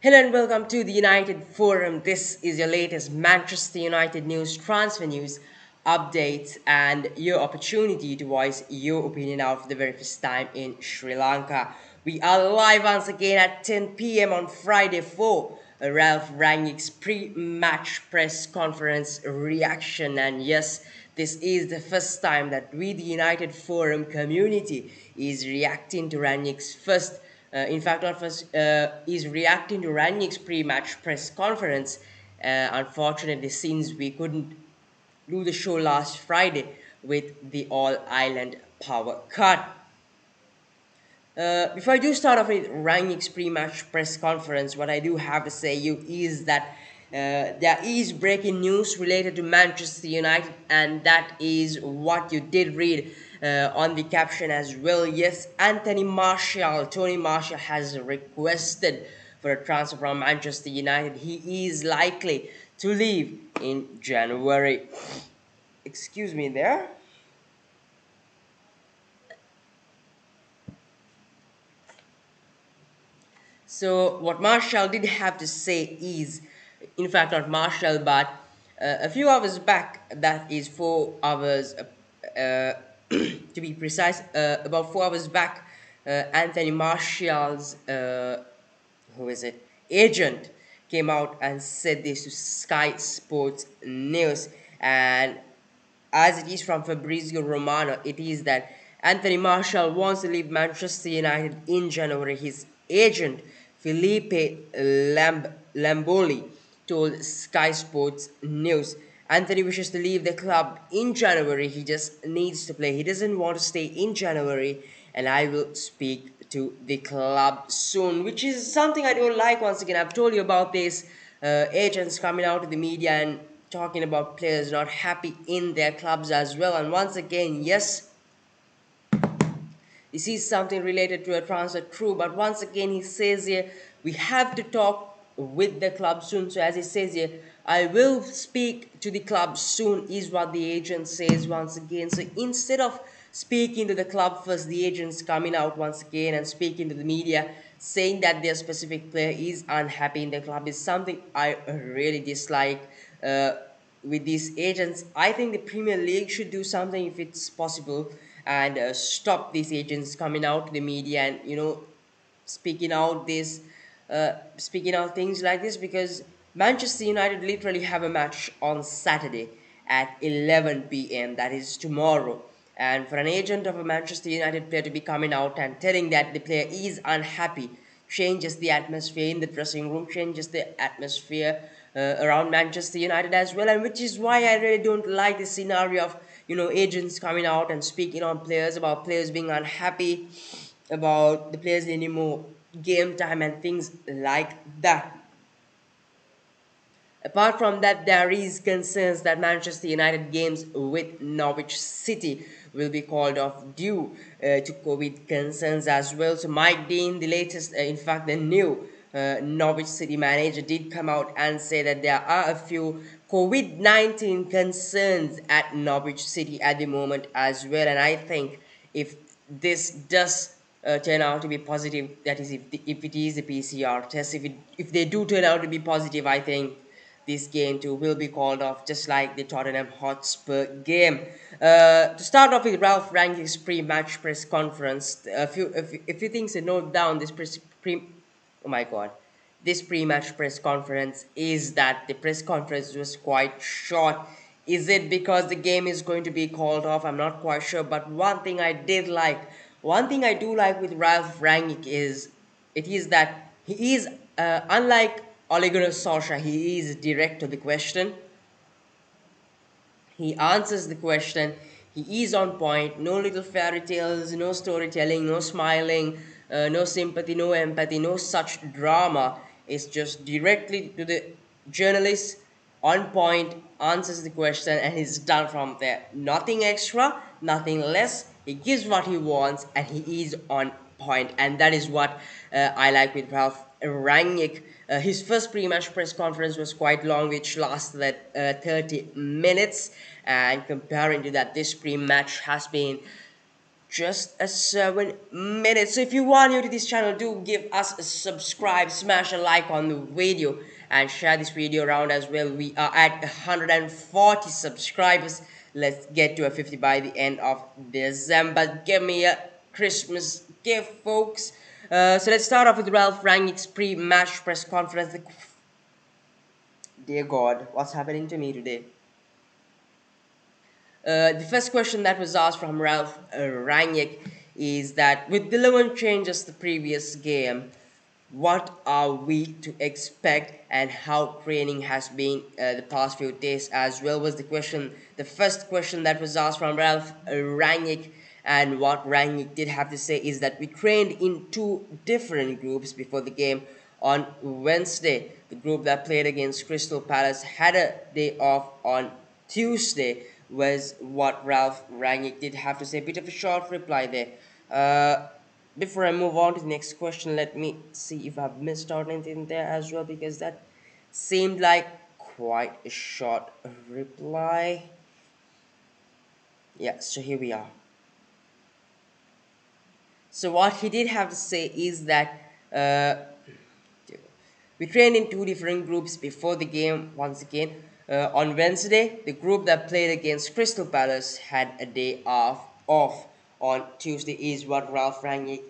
Hello and welcome to the United Forum. This is your latest Manchester United news, transfer news, updates, and your opportunity to voice your opinion out for the very first time in Sri Lanka. We are live once again at 10 p.m. on Friday for Ralph Rangnicks pre-match press conference reaction. And yes, this is the first time that we, the United Forum community, is reacting to Rangnick's first in fact, not first, is reacting to Rangnick's pre-match press conference. Unfortunately, since we couldn't do the show last Friday with the all-island power cut. Before I do start off with Rangnick's pre-match press conference, what I do have to say you is that there is breaking news related to Manchester United, and that is what you did read on the caption as well. Yes, Tony Martial has requested for a transfer from Manchester United. He is likely to leave in January. Excuse me there. So what Marshall did have to say is, in fact, not Marshall, but a few hours back, that is 4 hours, to be precise, about 4 hours back, Anthony Marshall's, who is it, agent came out and said this to Sky Sports News. And as it is from Fabrizio Romano, it is that Anthony Martial wants to leave Manchester United in January. His agent, Felipe Lamboli, told Sky Sports News. Anthony wishes to leave the club in January. He just needs to play. He doesn't want to stay in January, and I will speak to the club soon, which is something I don't like. Once again, I've told you about this. Agents coming out to the media and talking about players not happy in their clubs as well. And once again, yes, this is something related to a transfer, true, but once again he says here we have to talk with the club soon. So as he says here, I will speak to the club soon is what the agent says once again. So instead of speaking to the club first, the agent's coming out once again and speaking to the media saying that their specific player is unhappy in the club is something I really dislike. With these agents, I think the Premier League should do something if it's possible and stop these agents coming out to the media and speaking out this speaking out things like this, because Manchester United literally have a match on Saturday at 11 p.m. that is tomorrow. And for an agent of a Manchester United player to be coming out and telling that the player is unhappy changes the atmosphere in the dressing room, changes the atmosphere around Manchester United as well, and which is why I really don't like the scenario of agents coming out and speaking on players about players being unhappy about the players needing more game time and things like that. Apart from that, there is concerns that Manchester United games with Norwich City will be called off due to COVID concerns as well. So Mike Dean, the latest, in fact, the new Norwich City manager, did come out and say that there are a few COVID-19 concerns at Norwich City at the moment as well. And I think if this does turn out to be positive, that is, if it is a PCR test, if they do turn out to be positive, I think this game too will be called off, just like the Tottenham Hotspur game. To start off with Ralph Rangnick's pre-match press conference, a few things to note down. Oh my god, this pre-match press conference is that the press conference was quite short. Is it because the game is going to be called off? I'm not quite sure. But one thing I do like with Ralph Rangnick is that he is unlike Ole Gunnar Solskjaer, he is direct to the question. He answers the question. He is on point. No little fairy tales, no storytelling, no smiling, no sympathy, no empathy, no such drama. It's just directly to the journalist, on point, answers the question, and he's done from there. Nothing extra, nothing less. He gives what he wants, and he is on point, and that is what I like with Ralph Rangnick. His first pre-match press conference was quite long, which lasted 30 minutes, and comparing to that, this pre-match has been just a 7 minutes. So if you are new to this channel, do give us a subscribe, smash a like on the video, and share this video around as well. We are at 140 subscribers. Let's get to a 50 by the end of December. Give me a Christmas gift, folks. So let's start off with Ralph Rangnick's pre-match press conference. Dear God, what's happening to me today? The first question that was asked from Ralph Rangnick is that with the 11 changes the previous game, what are we to expect and how training has been the past few days as well was the first question that was asked from Ralph Rangnick. And what Rangnick did have to say is that we trained in two different groups before the game on Wednesday. The group that played against Crystal Palace had a day off on Tuesday, was what Ralph Rangnick did have to say. A bit of a short reply there. Before I move on to the next question, let me see if I've missed out anything there as well, because that seemed like quite a short reply. Yeah, so here we are. So what he did have to say is that we trained in two different groups before the game. Once again, on Wednesday, the group that played against Crystal Palace had a day off. On Tuesday is what Ralph Rangnick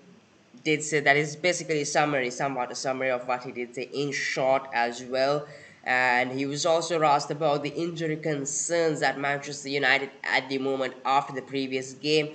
did say. That is basically a summary, somewhat a summary of what he did say in short as well. And he was also asked about the injury concerns at Manchester United at the moment after the previous game,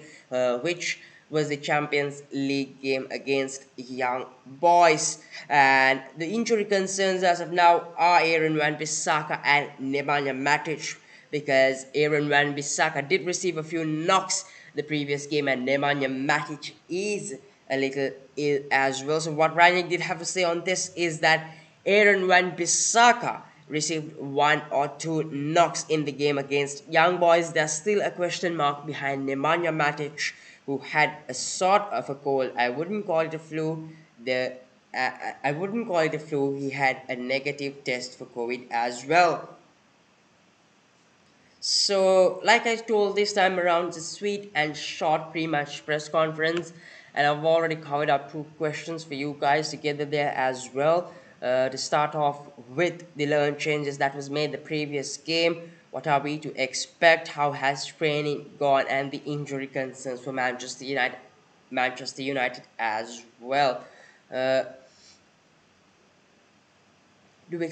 which was the Champions League game against Young Boys. And the injury concerns as of now are Aaron Wan-Bissaka and Nemanja Matic, because Aaron Wan-Bissaka did receive a few knocks the previous game and Nemanja Matic is a little ill as well. So what Rangnick did have to say on this is that Aaron Wan-Bissaka received one or two knocks in the game against Young Boys. There's still a question mark behind Nemanja Matic, who had a sort of a cold. I wouldn't call it a flu. I wouldn't call it a flu. He had a negative test for COVID as well. So, like I told this time around, it's a sweet and short pre-match press conference, and I've already covered up two questions for you guys together there as well. To start off with the 11 changes that was made the previous game, what are we to expect? How has training gone? And the injury concerns for Manchester United as well. Uh, do we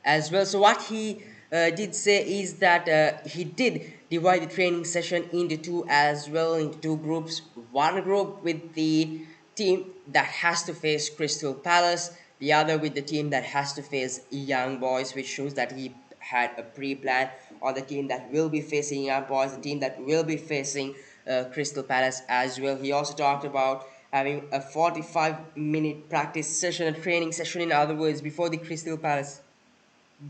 as well. So what he did say is that he did divide the training session into two as well, into two groups. One group with the team that has to face Crystal Palace, the other with the team that has to face Young Boys, which shows that he had a pre-plan on the team that will be facing Young Boys, the team that will be facing Crystal Palace as well. He also talked about having a 45-minute practice session, a training session in other words, before the Crystal Palace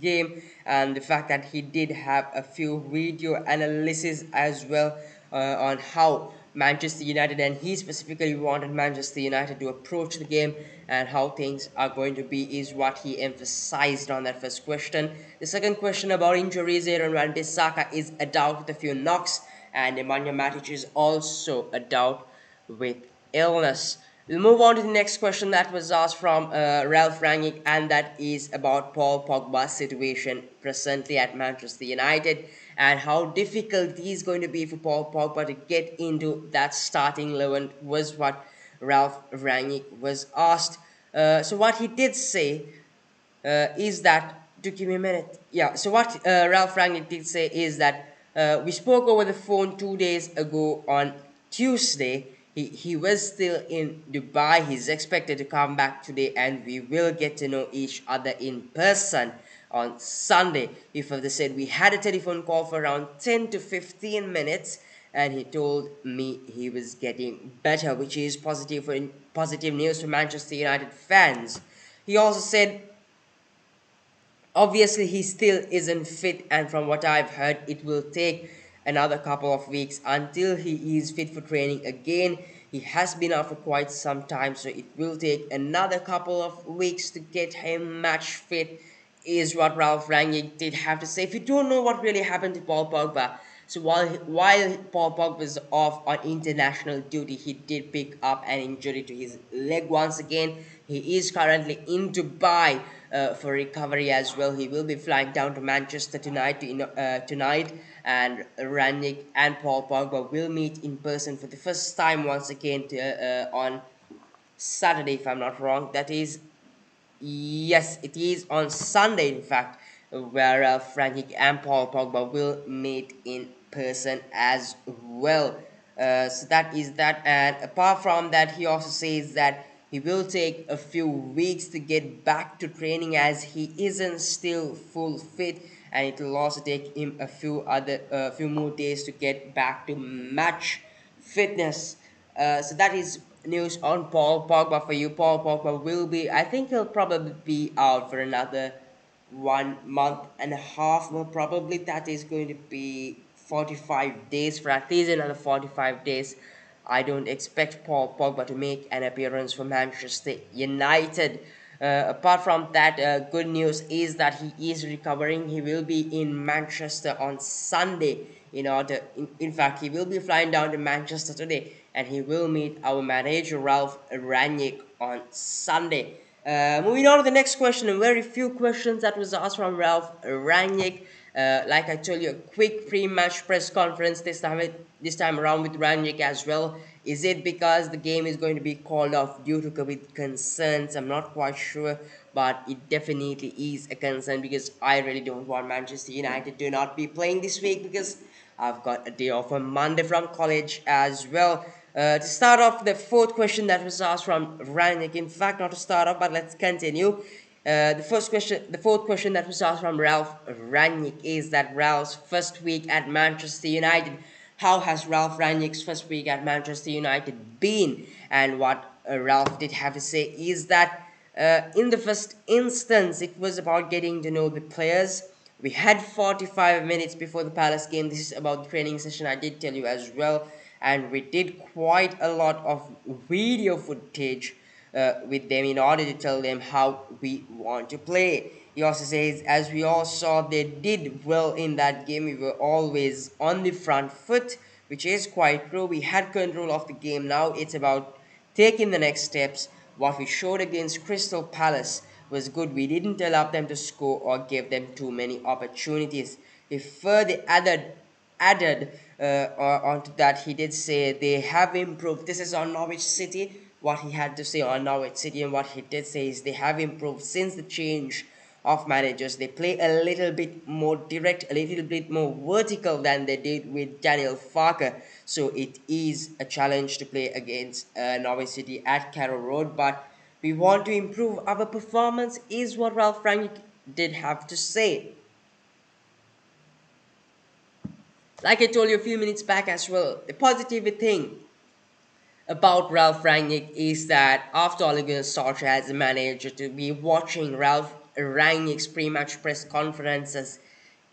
game, and the fact that he did have a few video analysis as well on how Manchester United, and he specifically wanted Manchester United to approach the game and how things are going to be is what he emphasized on that first question. The second question about injuries, Aaron Wan-Bissaka is a doubt with a few knocks, and Nemanja Matic is also a doubt with illness. We'll move on to the next question that was asked from Ralph Rangnick, and that is about Paul Pogba's situation presently at Manchester United and how difficult it is going to be for Paul Pogba to get into that starting 11 was what Ralph Rangnick was asked. So what he did say is that, to give me a minute. Yeah, so what Ralph Rangnick did say is that we spoke over the phone 2 days ago on Tuesday. He was still in Dubai. He's expected to come back today, and we will get to know each other in person on Sunday. He further said we had a telephone call for around 10 to 15 minutes, and he told me he was getting better, which is positive news for Manchester United fans. He also said obviously he still isn't fit, and from what I've heard it will take another couple of weeks until he is fit for training again. He has been out for quite some time, so it will take another couple of weeks to get him match fit is what Ralph Rangnick did have to say. If you don't know what really happened to Paul Pogba, so while Paul Pogba was off on international duty, he did pick up an injury to his leg once again. He is currently in Dubai for recovery as well. He will be flying down to Manchester tonight, and Rangnick and Paul Pogba will meet in person for the first time once again on Saturday, if I'm not wrong. That is, yes, it is on Sunday, in fact, where Frankie and Paul Pogba will meet in person as well. So that is that. And apart from that, he also says that he will take a few weeks to get back to training as he isn't still full fit, and it will also take him a few more days to get back to match fitness. So that is news on Paul Pogba for you. Paul Pogba will be, I think he'll probably be out for another 1 month and a half. Well, probably that is going to be 45 days, for at least another 45 days. I don't expect Paul Pogba to make an appearance for Manchester United. Apart from that, good news is that he is recovering. He will be in Manchester on Sunday. In fact, he will be flying down to Manchester today, and he will meet our manager Ralph Rangnick on Sunday. Moving on to the next question, a very few questions that was asked from Ralph Rangnick. Like I told you, a quick pre-match press conference this time around with Rangnick as well. Is it because the game is going to be called off due to COVID concerns? I'm not quite sure, but it definitely is a concern because I really don't want Manchester United to not be playing this week because I've got a day off on Monday from college as well. To start off, the fourth question that was asked from Rangnick. In fact, not to start off, but let's continue. The fourth question that was asked from Ralph Rangnick is that Ralph's first week at Manchester United. How has Ralph Rangnick's first week at Manchester United been? And what Ralph did have to say is that in the first instance, it was about getting to know the players. We had 45 minutes before the Palace game. This is about the training session, I did tell you as well. And we did quite a lot of video footage with them in order to tell them how we want to play. He also says, as we all saw, they did well in that game. We were always on the front foot, which is quite true. We had control of the game. Now it's about taking the next steps. What we showed against Crystal Palace was good. We didn't allow them to score or give them too many opportunities. He further added onto that, he did say they have improved. This is on Norwich City. What he had to say on Norwich City, and what he did say is they have improved since the change of managers. They play a little bit more direct, a little bit more vertical than they did with Daniel Farker. So it is a challenge to play against Norwich City at Carrow Road, but we want to improve our performance, is what Ralph Rangnick did have to say. Like I told you a few minutes back as well, the positive thing about Ralph Rangnick is that after Ole Gunnar Solskjaer as a manager, to be watching Ralph Rangnick's pre-match press conferences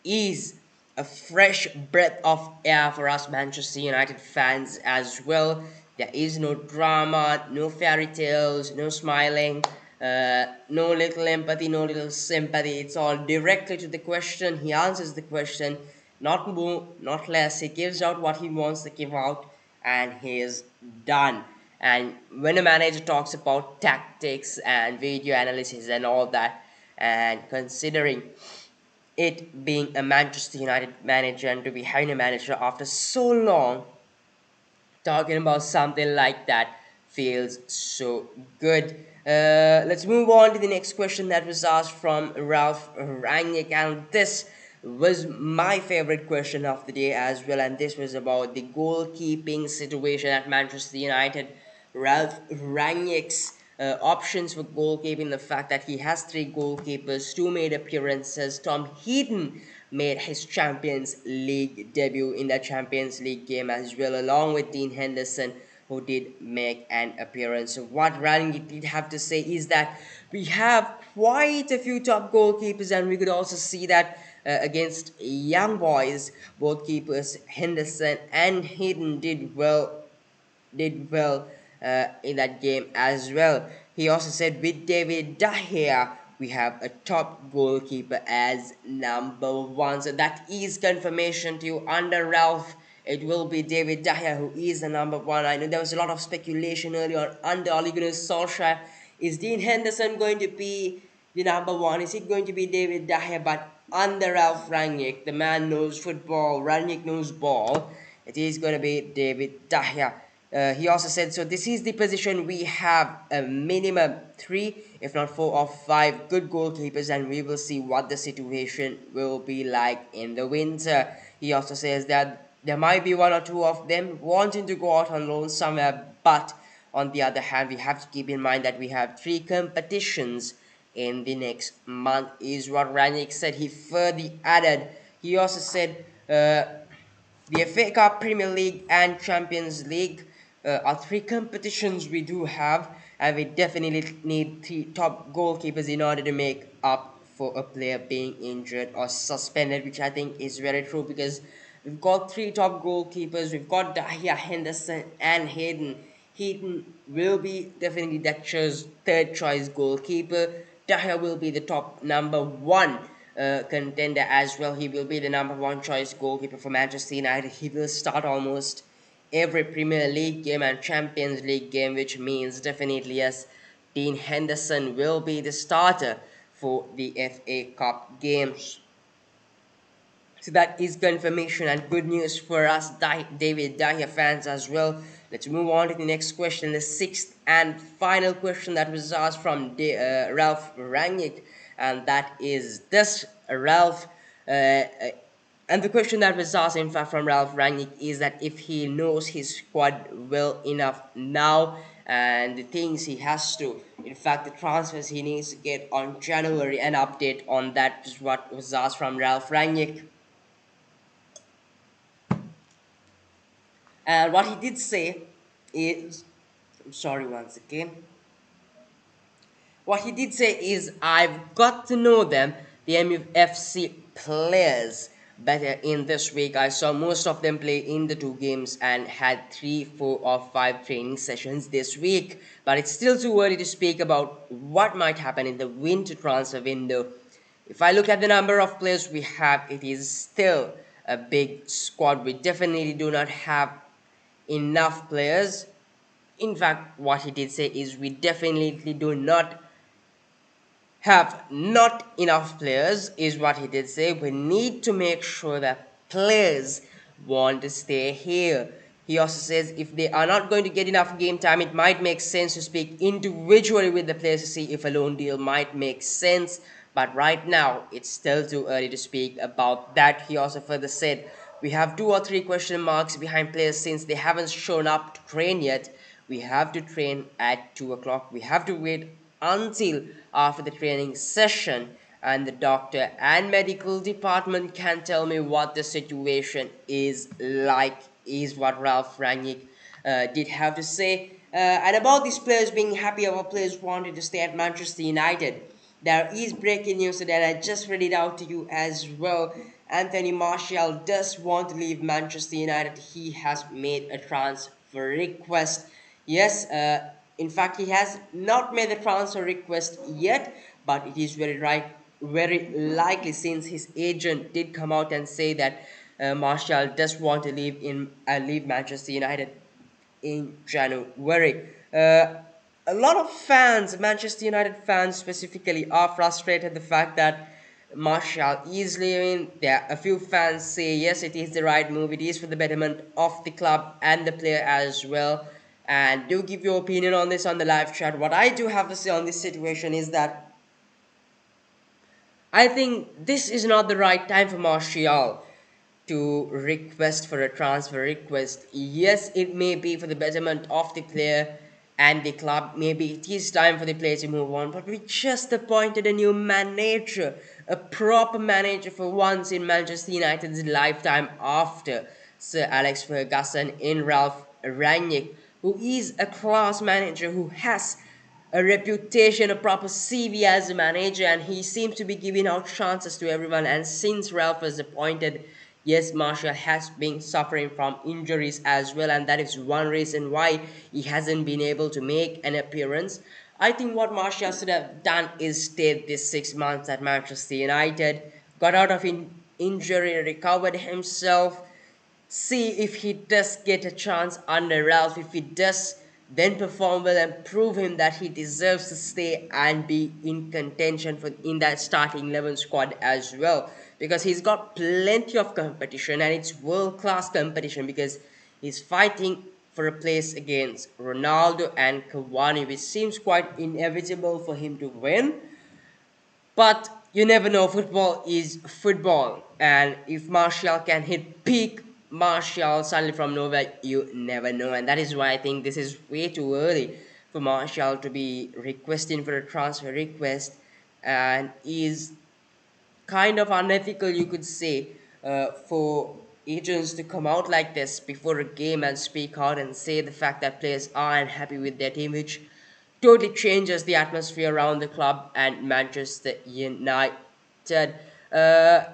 is a fresh breath of air for us Manchester United fans as well. There is no drama, no fairy tales, no smiling, no little empathy, no little sympathy. It's all directly to the question. He answers the question, not more, not less. He gives out what he wants to give out, and he is done. And when a manager talks about tactics and video analysis and all that, and considering it being a Manchester United manager and to be having a manager after so long, talking about something like that feels so good. Let's move on to the next question that was asked from Ralph Rangnick, and this was my favorite question of the day as well, and this was about the goalkeeping situation at Manchester United. Ralph Rangnick's options for goalkeeping, the fact that he has three goalkeepers, two made appearances. Tom Heaton made his Champions League debut in the Champions League game as well, along with Dean Henderson, who did make an appearance. So what Rangnick did have to say is that we have quite a few top goalkeepers, and we could also see that against young boys, both keepers Henderson and Heaton did well in that game as well. He also said with David De Gea, we have a top goalkeeper as number one. So that is confirmation to you. Under Ralph, it will be David De Gea who is the number one. I know there was a lot of speculation earlier on under Ole Gunnar Solskjaer. Is Dean Henderson going to be the number one? Is it going to be David De Gea? But under Ralph Rangnick, the man knows football, Rangnick knows ball. It is going to be David De Gea. He also said, so this is the position we have a minimum 3, if not 4 or 5 good goalkeepers, and we will see what the situation will be like in the winter. He also says that there might be 1 or 2 of them wanting to go out on loan somewhere, but on the other hand, we have to keep in mind that we have 3 competitions in the next month, is what Rangnick said. He further added, he also said, the FA Cup, Premier League, and Champions League are 3 competitions we do have, and we definitely need 3 top goalkeepers in order to make up for a player being injured or suspended, which I think is very true because we've got 3 top goalkeepers. We've got De Gea, Henderson, and Hayden. Hayden will be definitely Dutch's third choice goalkeeper. De Gea will be the top number 1 contender as well. He will be the number 1 choice goalkeeper for Manchester United. He will start almost every Premier League game and Champions League game, which means definitely yes, Dean Henderson will be the starter for the FA Cup games. So that is confirmation and good news for us David De Gea fans as well. Let's move on to the next question, the 6th and final question that was asked from Ralph Rangnick, and that is this Ralph and the question that was asked in fact from Ralph Rangnick is that if he knows his squad well enough now and the things he has to, in fact the transfers he needs to get on January, an update on that is what was asked from Ralph Rangnick. And what he did say is, I'm sorry once again. What he did say is, I've got to know them, the MUFC players, better in this week. I saw most of them play in the 2 games and had 3, 4 or 5 training sessions this week. But it's still too early to speak about what might happen in the winter transfer window. If I look at the number of players we have, it is still a big squad. We definitely do not have enough players. In fact, what he did say is we definitely do not have not enough players, is what he did say. We need to make sure that players want to stay here. He also says if they are not going to get enough game time, it might make sense to speak individually with the players to see if a loan deal might make sense. But right now, it's still too early to speak about that. He also further said we have 2 or 3 question marks behind players since they haven't shown up to train yet. We have to train at 2 o'clock. We have to wait until after the training session and the doctor and medical department can tell me what the situation is like, is what Ralph Rangnick did have to say. And about these players being happy, our players wanted to stay at Manchester United. There is breaking news today, and I just read it out to you as well. Anthony Martial does want to leave Manchester United. He has made a transfer request. Yes, in fact, he has not made the transfer request yet, but it is very likely since his agent did come out and say that Martial does want to leave Manchester United in January. A lot of fans, Manchester United fans specifically, are frustrated the fact that Martial is leaving. There are a few fans say yes, it is the right move. It is for the betterment of the club and the player as well. And do give your opinion on this on the live chat. What I do have to say on this situation is that I think this is not the right time for Martial to request for a transfer request. Yes, it may be for the betterment of the player and the club. Maybe it is time for the player to move on, but we just appointed a new manager, a proper manager for once in Manchester United's lifetime after Sir Alex Ferguson in Ralph Rangnick, who is a class manager who has a reputation, a proper CV as a manager, and he seems to be giving out chances to everyone. And since Ralph was appointed, yes, Martial has been suffering from injuries as well, and that is one reason why he hasn't been able to make an appearance. I think what Martial should have done is stayed this 6 months at Manchester United, got out of injury, recovered himself, see if he does get a chance under Ralph. If he does then perform well and prove him that he deserves to stay and be in contention for in that starting 11 squad as well, because he's got plenty of competition and it's world class competition, because he's fighting for a place against Ronaldo and Cavani, which seems quite inevitable for him to win. But you never know, football is football. And if Martial can hit peak Martial suddenly from nowhere, you never know. And that is why I think this is way too early for Martial to be requesting for a transfer request, and is kind of unethical, you could say, for agents to come out like this before a game and speak out and say the fact that players are unhappy with their team, which totally changes the atmosphere around the club and Manchester United. Uh,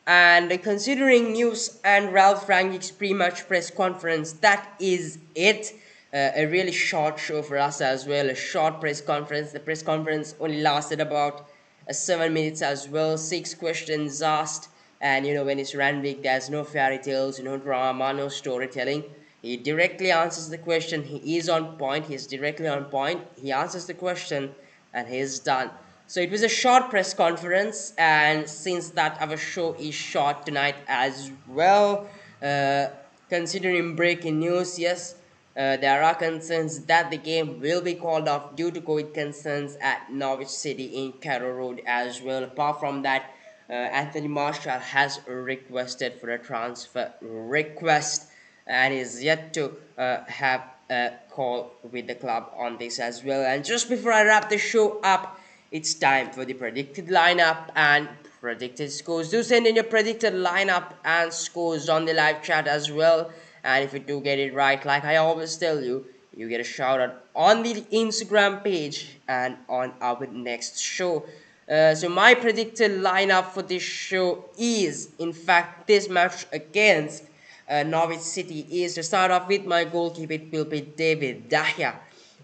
and considering news and Ralph Rangnick's pre-match press conference, that is it. A really short show for us as well. A short press conference. The press conference only lasted about 7 minutes as well. 6 questions asked, and when it's Rangnick, there's no fairy tales, no drama, no storytelling. He directly answers the question. He is on point. He's directly on point. He answers the question, and he's done. So it was a short press conference, and since that our show is short tonight as well, uh, considering breaking news, yes, there are concerns that the game will be called off due to COVID concerns at Norwich City in Carrow Road as well. Apart from that, Anthony Martial has requested for a transfer request and is yet to have a call with the club on this as well. And just before I wrap the show up, it's time for the predicted lineup and predicted scores. Do send in your predicted lineup and scores on the live chat as well. And if you do get it right, like I always tell you, you get a shout out on the Instagram page and on our next show. So my predicted lineup for this show is, in fact, this match against Norwich City is to start off with my goalkeeper. It will be David De Gea,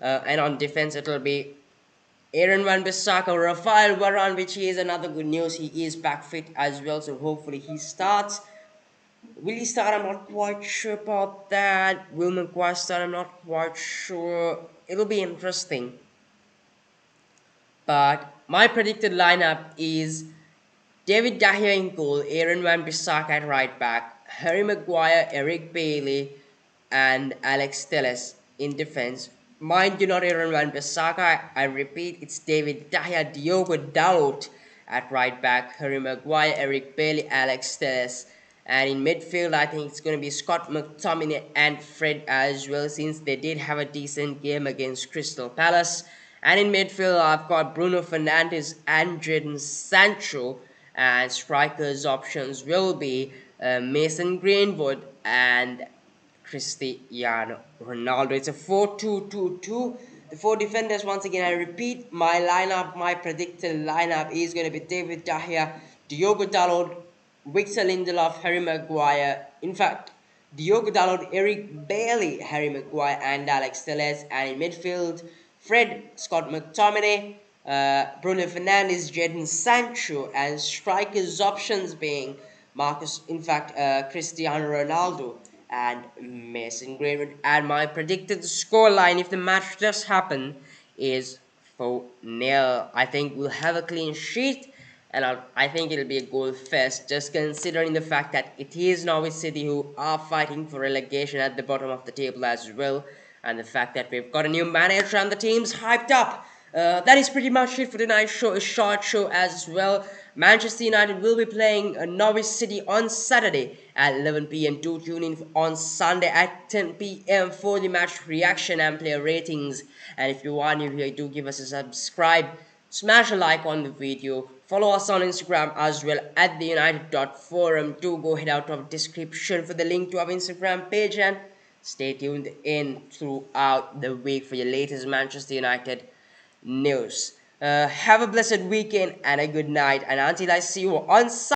and on defense it will be Aaron Van Bissaka, Rafael Varane, which is another good news. He is back fit as well, so hopefully he starts. Will he start? I'm not quite sure about that. Will Maguire start? I'm not quite sure. It'll be interesting. But my predicted lineup is David De Gea in goal, Aaron Van Bissaka at right back, Harry Maguire, Eric Bailey, and Alex Telles in defense. Mind you, not Aaron Van Bissaka. I repeat, it's David De Gea, Diogo Dalot at right back, Harry Maguire, Eric Bailey, Alex Telles. And in midfield, I think it's going to be Scott McTominay and Fred as well, since they did have a decent game against Crystal Palace. And in midfield, I've got Bruno Fernandes and Jadon Sancho. And strikers options will be Mason Greenwood and Cristiano Ronaldo. It's a 4-2-2-2. The four defenders, once again, I repeat, my lineup, my predicted lineup is going to be David De Gea, Diogo Dalot, Victor Lindelof, Harry Maguire. In fact, Diogo Dalot, Eric Bailey, Harry Maguire, and Alex Telles. And in midfield, Fred, Scott McTominay, Bruno Fernandes, Jadon Sancho, and strikers options being Cristiano Ronaldo and Mason Greenwood. And my predicted scoreline, if the match does happen, is 4-0. I think we'll have a clean sheet, and I think it'll be a goal fest, just considering the fact that it is Norwich City who are fighting for relegation at the bottom of the table as well, and the fact that we've got a new manager and the team's hyped up. That is pretty much it for tonight's show, a short show as well. Manchester United will be playing Norwich City on Saturday at 11 p.m. Do tune in on Sunday at 10 p.m. for the match reaction and player ratings. And if you are new here, do give us a subscribe, smash a like on the video, follow us on Instagram as well at theunited.forum. Do go head out to our description for the link to our Instagram page, and stay tuned in throughout the week for your latest Manchester United news. Have a blessed weekend and a good night, and until I see you on